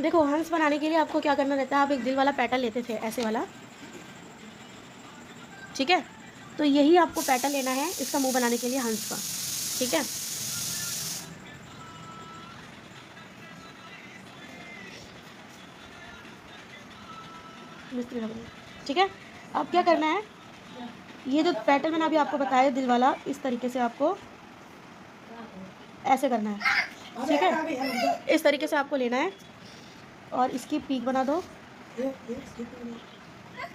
देखो हंस बनाने के लिए आपको क्या करना रहता है, आप एक दिल वाला पैटर्न लेते थे ऐसे वाला, ठीक है। तो यही आपको पैटर्न लेना है इसका मुंह बनाने के लिए हंस का, ठीक है। मिस्त्री का बना, ठीक है। अब क्या करना है, ये जो पैटर्न मैंने अभी आपको बताया दिल वाला, इस तरीके से आपको ऐसे करना है, ठीक है। इस तरीके से आपको लेना है और इसकी पीक बना दो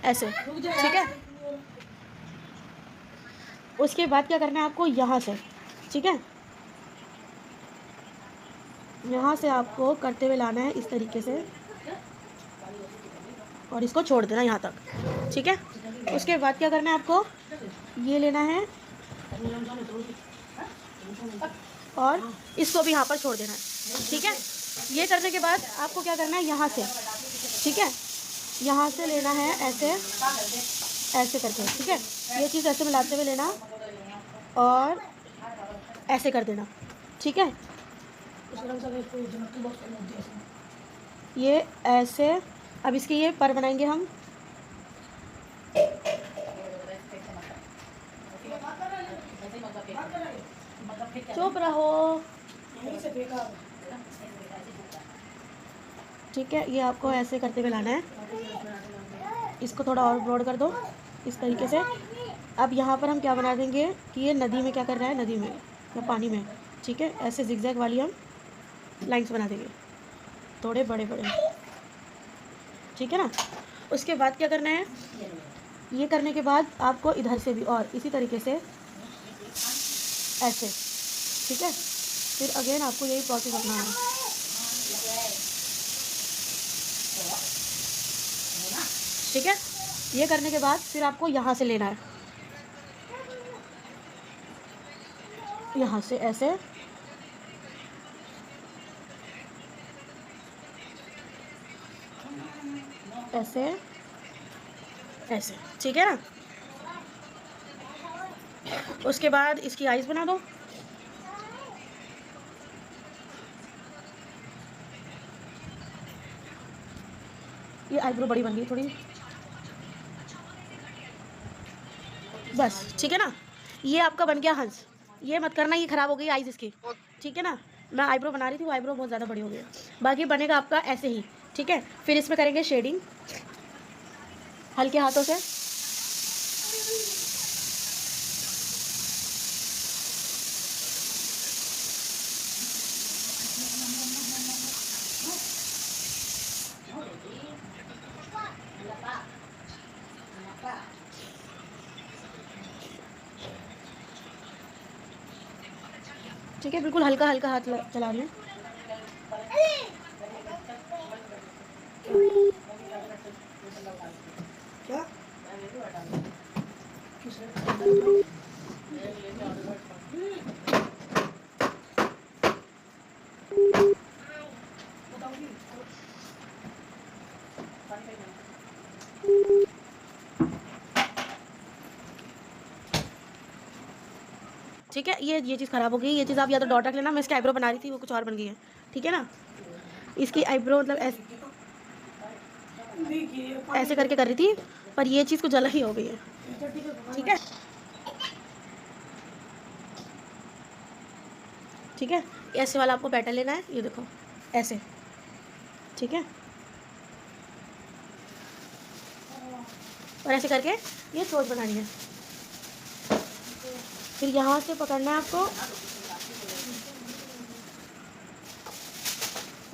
ऐसे, ठीक है। उसके बाद क्या करना है आपको, यहाँ से, ठीक है, यहाँ से आपको करते हुए लाना है इस तरीके से और इसको छोड़ देना यहाँ तक, ठीक है। उसके बाद क्या करना है आपको, ये लेना है और इसको भी यहाँ पर छोड़ देना है, ठीक है। ये करने के बाद आपको क्या करना है, यहाँ से, ठीक है, यहाँ से लेना है ऐसे ऐसे करके, ठीक है। ये चीज़ ऐसे मिलाते हुए लेना और ऐसे कर देना, ठीक है। ये ऐसे, अब इसके ये पर बनाएंगे हम, चुप रहो, ठीक है। ये आपको ऐसे करते हुए लाना है, इसको थोड़ा और ब्रॉड कर दो इस तरीके से। अब यहाँ पर हम क्या बना देंगे कि ये नदी में क्या कर रहा है, नदी में या पानी में, ठीक है। ऐसे जिगजैग वाली हम लाइंस बना देंगे थोड़े बड़े बड़े, ठीक है ना। उसके बाद क्या करना है, ये करने के बाद आपको इधर से भी और इसी तरीके से ऐसे, ठीक है। फिर अगेन आपको यही प्रोसेस अपनाना है, ठीक है। ये करने के बाद फिर आपको यहाँ से लेना है, यहाँ से ऐसे ऐसे ऐसे, ठीक है ना। उसके बाद इसकी आइज़ बना दो, ये आईब्रो बड़ी बन गई थोड़ी, बस, ठीक है ना। ये आपका बन गया हंस। ये मत करना ये ख़राब हो गई आइज़ इसकी, ठीक है ना। मैं आईब्रो बना रही थी, वो आईब्रो बहुत ज़्यादा बड़ी हो गई। बाकी बनेगा आपका ऐसे ही, ठीक है। फिर इसमें करेंगे शेडिंग हल्के हाथों से, ठीक है। बिल्कुल हल्का हल्का हाथ चला लें, क्या ठीक है। ये चीज़ ख़राब हो गई, ये चीज़ आप या तो डॉट रख लेना। मैं इसकी आईब्रो बना रही थी, वो कुछ और बन गई है, ठीक है ना। इसकी आईब्रो मतलब ऐसे करके कर रही थी, पर ये चीज़ कुछ अलग ही हो गई है, ठीक है। ठीक है, ऐसे वाला आपको पैटर्न लेना है, ये देखो ऐसे, ठीक है। और ऐसे करके ये चोंच बनानी है। फिर यहाँ से पकड़ना है आपको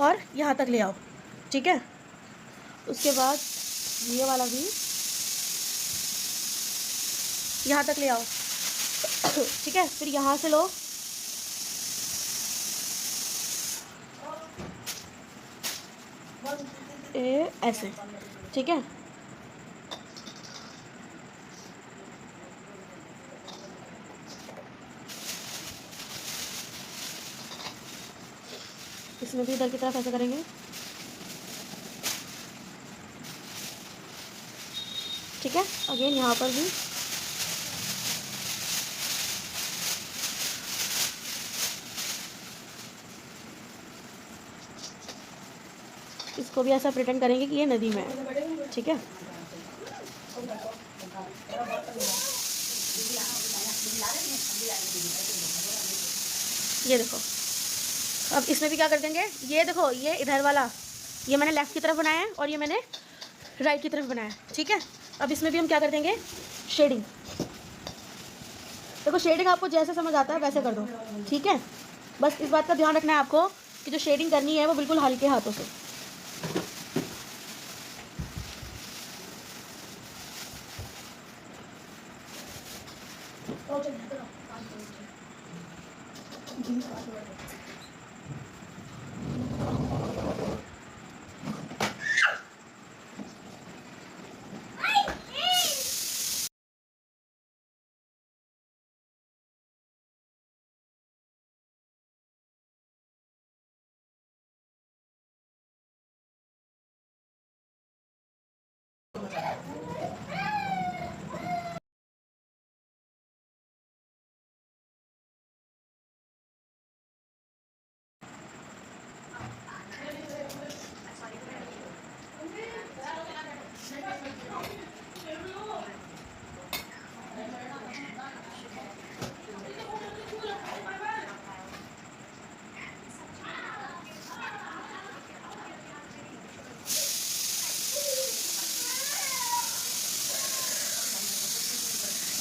और यहाँ तक ले आओ, ठीक है। उसके बाद ये वाला भी यहाँ तक ले आओ, ठीक है। फिर यहाँ से लो, ऐसे, ठीक है। इसमें भी इधर की तरफ ऐसे करेंगे, ठीक है। अगेन यहाँ पर भी इसको भी ऐसा प्रिटेंड करेंगे कि ये नदी में है, ठीक है। ये देखो, अब इसमें भी क्या कर देंगे, ये देखो ये इधर वाला, ये मैंने लेफ़्ट की तरफ बनाया है और ये मैंने राइट की तरफ बनाया है, ठीक है। अब इसमें भी हम क्या कर देंगे, शेडिंग। देखो शेडिंग आपको जैसे समझ आता है वैसे कर दो, ठीक है। बस इस बात का ध्यान रखना है आपको कि जो शेडिंग करनी है वो बिल्कुल हल्के हाथों से।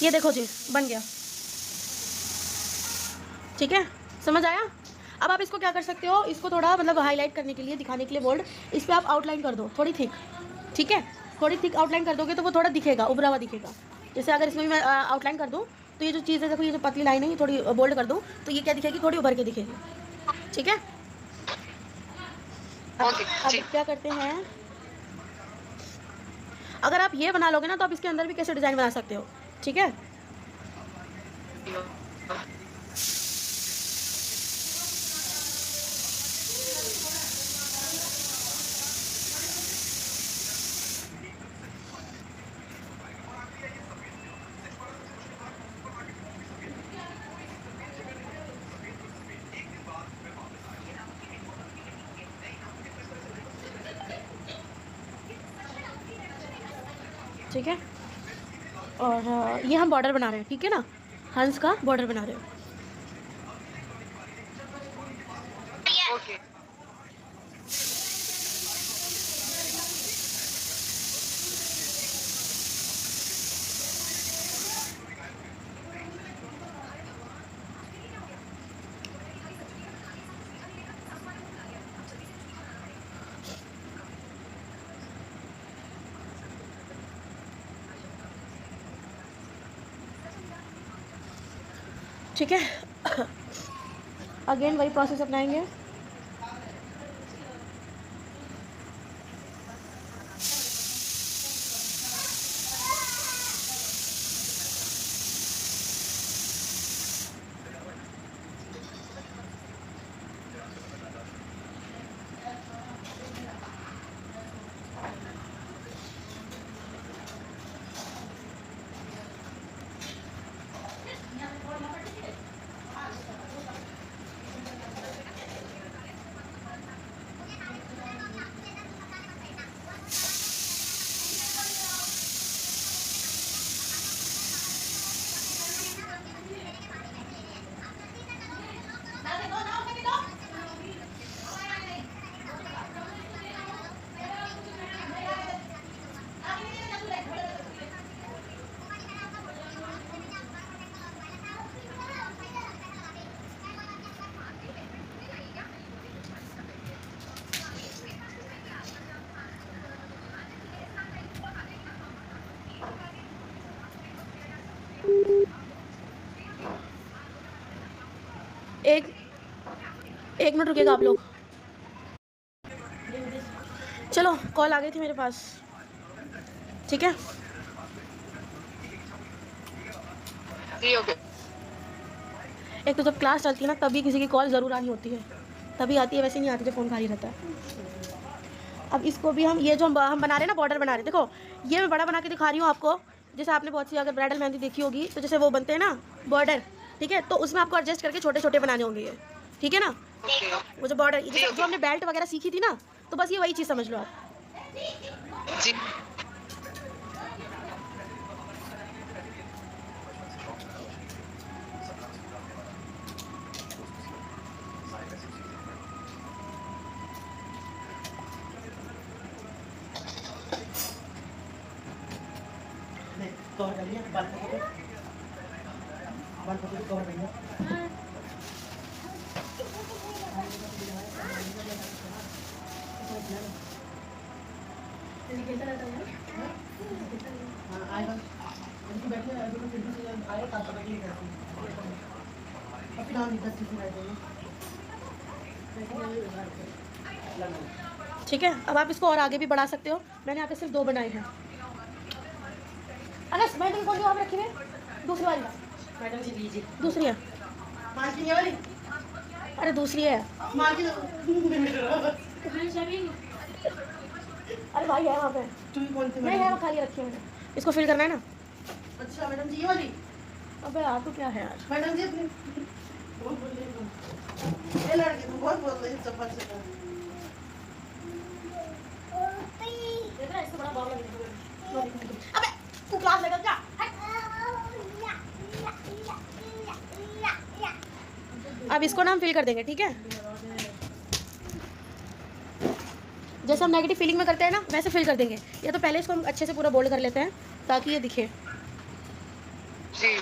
ये देखो जी बन गया, ठीक है, समझ आया। अब आप इसको क्या कर सकते हो, इसको थोड़ा मतलब हाईलाइट करने के लिए, दिखाने के लिए बोल्ड, इस पर आप आउटलाइन कर दो थोड़ी थिक, ठीक है। थोड़ी थिक आउटलाइन कर दोगे तो वो थोड़ा दिखेगा, उभरा हुआ दिखेगा। जैसे अगर इसमें भी मैं आउटलाइन कर दूँ तो ये जो चीज़ है देखो, ये जो पतली लाइन है ये थोड़ी बोल्ड कर दूँ तो ये क्या दिखेगी, थोड़ी उभर के दिखेगी, ठीक है। अब क्या करते हैं, अगर आप ये बना लोगे ना तो आप इसके अंदर भी कैसे डिज़ाइन बना सकते हो, ठीक है। ठीक है, और ये हम बॉर्डर बना रहे हैं, ठीक है ना, हंस का बॉर्डर बना रहे हैं। ओके। ठीक है, अगेन वही प्रोसेस अपनाएंगे। एक मिनट रुकेगा आप लोग, चलो कॉल आ गई थी मेरे पास, ठीक है। ओके। एक तो जब क्लास चलती है ना तभी किसी की कॉल ज़रूर आनी होती है, तभी आती है, वैसे नहीं आती जब फ़ोन खाली रहता है। अब इसको भी हम ये जो हम बना रहे हैं ना, बॉर्डर बना रहे हैं, देखो ये मैं बड़ा बना के दिखा रही हूँ आपको। जैसे आपने बहुत सी अगर ब्राइडल मेहंदी देखी होगी तो जैसे वो बनते हैं ना बॉर्डर, ठीक है, तो उसमें आपको एडजस्ट करके छोटे छोटे बनाने होंगे ये, ठीक है ना। ओके वो जो बॉर्डर, जी, जो हमने बेल्ट वगैरह सीखी थी ना, तो बस ये वही चीज़ समझ लो आप। जी कवर कर लिया, बात करो, कवर कर लिया। हाँ, आएगा। उनकी बैठने आएगा तो फिर भी आएगा, तब तक बैठिए करती है। और फिर हम 10 चीज़ें बैठेंगे। ठीक है, अब आप इसको और आगे भी बढ़ा सकते हो। मैंने यहाँ पे सिर्फ 2 बनाए हैं। अनस, मैडम कौन सी वहाँ पे रखी हुई है? दूसरी वाली मैडम जी लीजिए। दूसरी है, मार्किंग है वाली। अरे दूसरी है मार्किंग। अरे भाई है वहाँ पे। तुम कौन सी? नहीं है, वो खाली रखी है मैंने। इसको फिल करना है ना। अच्छा मैडम जी, ये वाली। अबे यार तो क्या है यार मैडम जी, अपनी बहुत बोल रही हो। ये लड़के तो बहुत बोल रहे हैं चप्पल से। देख रहा है, इससे बड़ा बॉल लगेगा। अबे तू क्लास लेगा क्या? अब इसको ना हम फिल कर देंगे, ठीक है? जैसे हम नेगेटिव फीलिंग में करते हैं ना, वैसे फिल कर देंगे। या तो पहले इसको हम अच्छे से पूरा बोल्ड कर लेते हैं ताकि ये दिखे। जी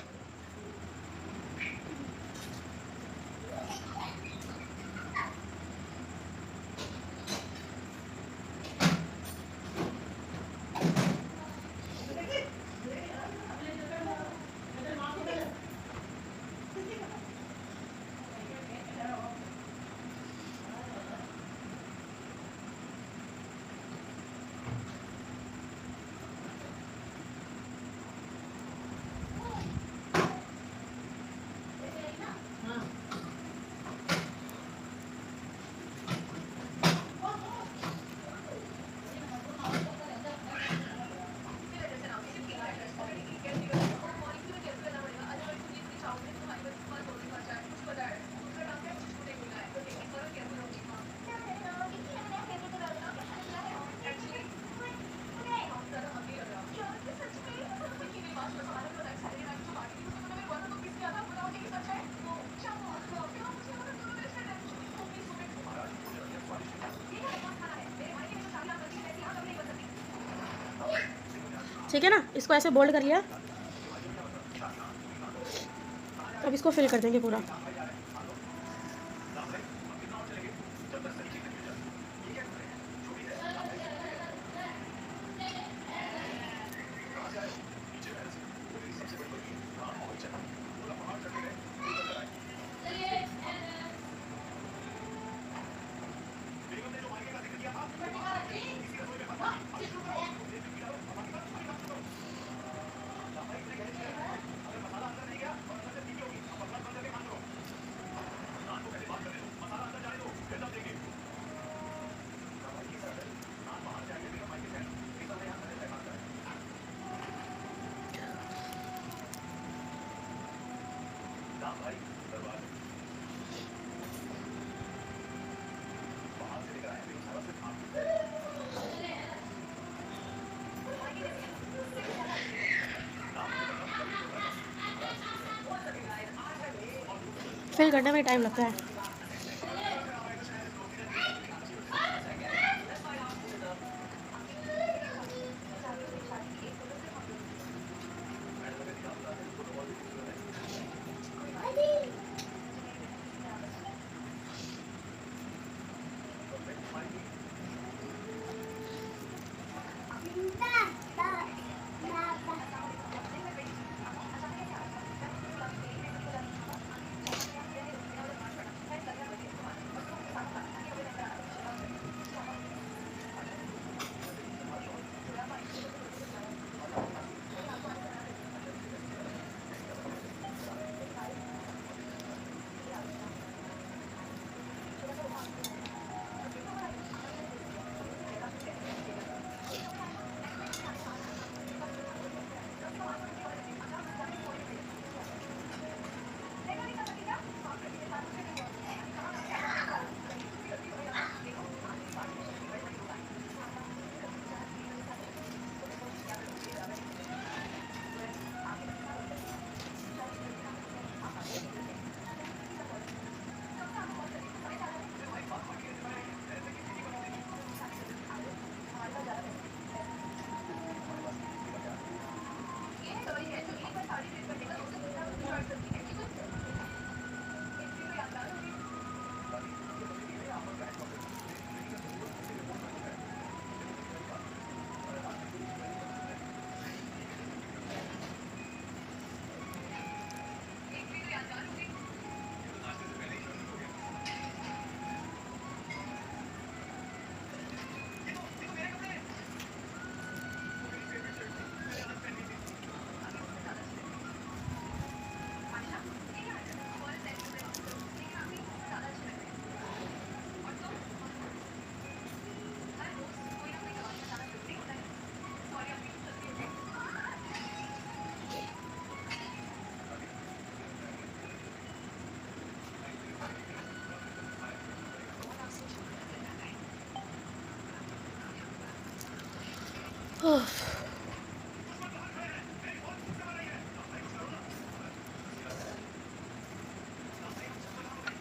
ठीक है ना, इसको ऐसे बोल्ड कर लिया। अब इसको फिल कर देंगे पूरा। फिल करने में टाइम लगता है।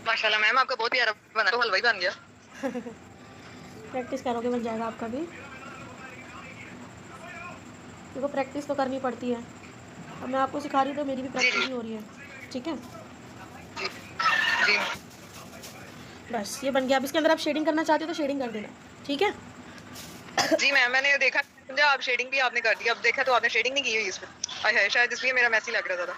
माशाल्लाह मैम, आपका बहुत प्यारा बना, तो हलवाई बन गया। प्रैक्टिस करोगे बन जाएगा आपका भी। देखो प्रैक्टिस तो करनी पड़ती है। अब मैं आपको सिखा रही हूँ तो मेरी भी जी प्रैक्टिस जी ही हो रही है। ठीक है, जी जी बस ये बन गया। अब इसके अंदर आप शेडिंग करना चाहते हो तो शेडिंग कर देना। ठीक है, जी मैम, मैंने देखा, समझा आप शेडिंग भी आपने कर दी। अब देखा तो आपने शेडिंग नहीं की हुई इसमें। है शायद इसलिए मेरा मैसी लग रहा था।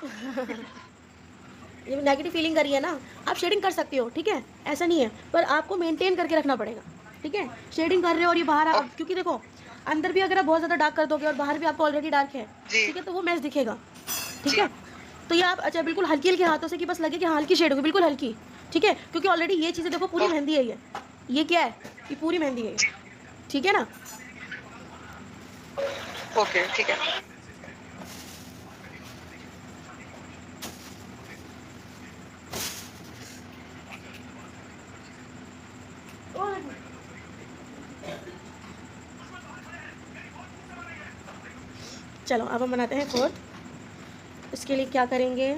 ये नेगेटिव फीलिंग करी है ना, आप शेडिंग कर सकते हो। ठीक है, ऐसा नहीं है, पर आपको मेंटेन करके रखना पड़ेगा। ठीक है, शेडिंग कर रहे हो और ये बाहर अब ओके। क्योंकि देखो अंदर भी अगर आप बहुत ज़्यादा डार्क कर दोगे और बाहर भी आपको ऑलरेडी डार्क है, जी ठीक है, तो वो मैच दिखेगा। ठीक जी है, तो ये आप अच्छा बिल्कुल हल्की हल्की हाथों से, कि बस लगे कि हाँ हल्की शेड होगी, बिल्कुल हल्की। ठीक है, क्योंकि ऑलरेडी ये चीज़ें देखो पूरी ओके मेहंदी है ये क्या है, ये पूरी मेहंदी है ये। ठीक है ना, ओके, ठीक है। चलो अब हम बनाते हैं फोर्थ। इसके लिए क्या करेंगे,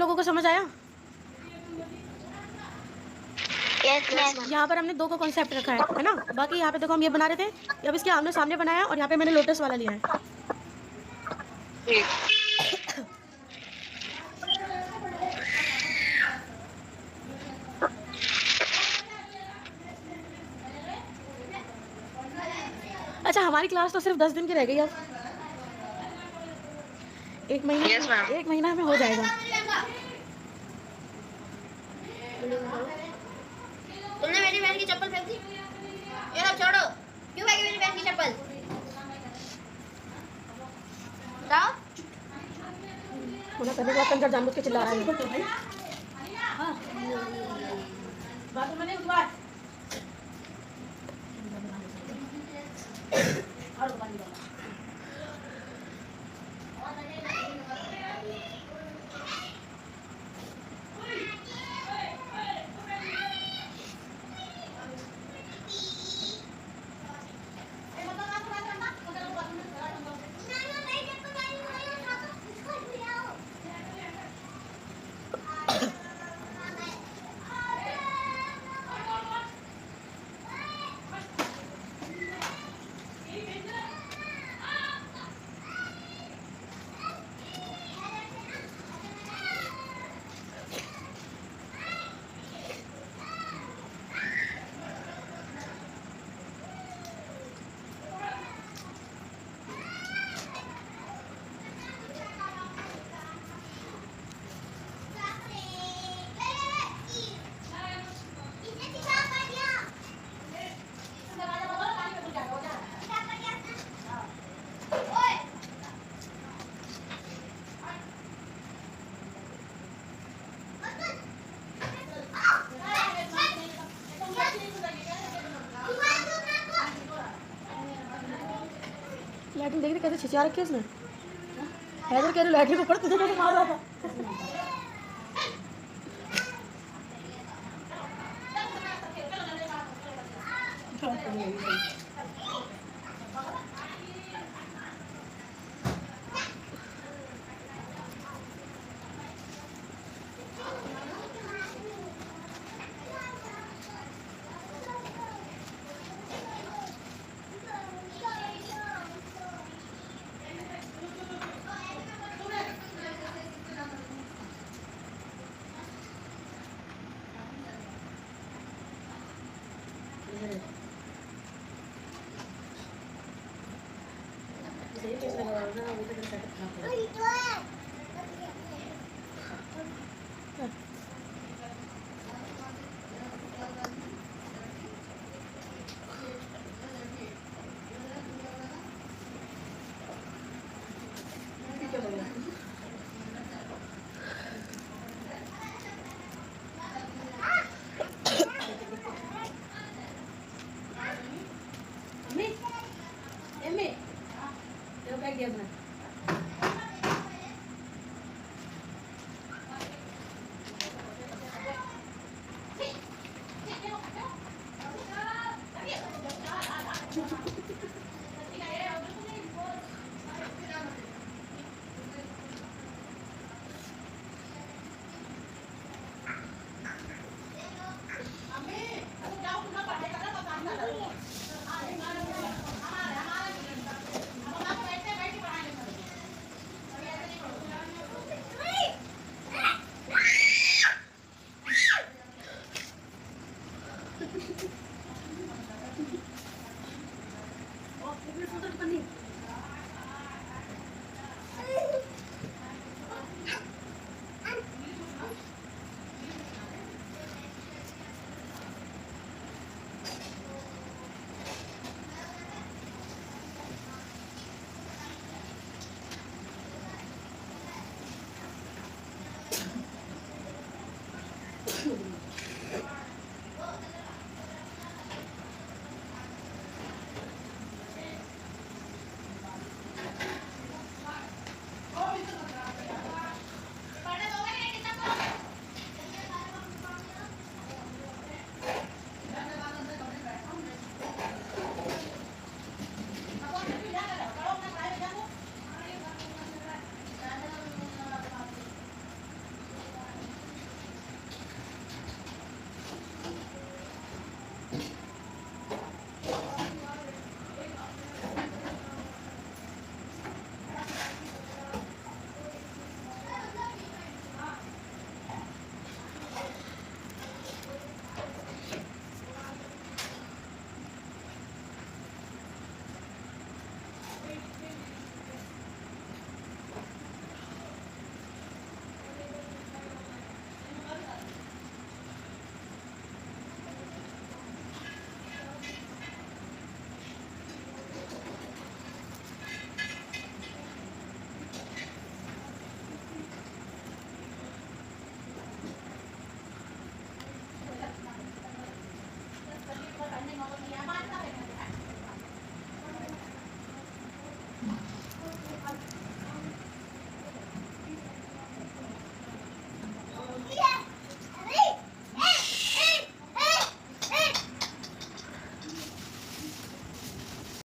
लोगों को समझ आया? Yes ma'am. यहाँ पर हमने 2 को कॉन्सेप्ट रखा है ना। बाकी यहाँ पे देखो हम ये बना रहे थे, अब इसके आमने सामने बनाया और यहाँ पे मैंने लोटस वाला लिया है। अच्छा, हमारी क्लास तो सिर्फ 10 दिन की रह गई अब। एक महीना Yes, ma'am. एक महीना में हो जाएगा। तुमने मेरी बहन की चप्पल फेंक दी। ये लो छोड़ो। क्यों फेंकी मेरी बहन की चप्पल? बताओ। मना करने के बाद कंजर जानबूझ के चिल्ला रहा है। बात तो मैंने उस बार लैट्रिन देख रही कैसे छिछा रखी है उसने। हैदर कह रहे लैट्रिन को पड़ तुझे कैसे मार रहा था।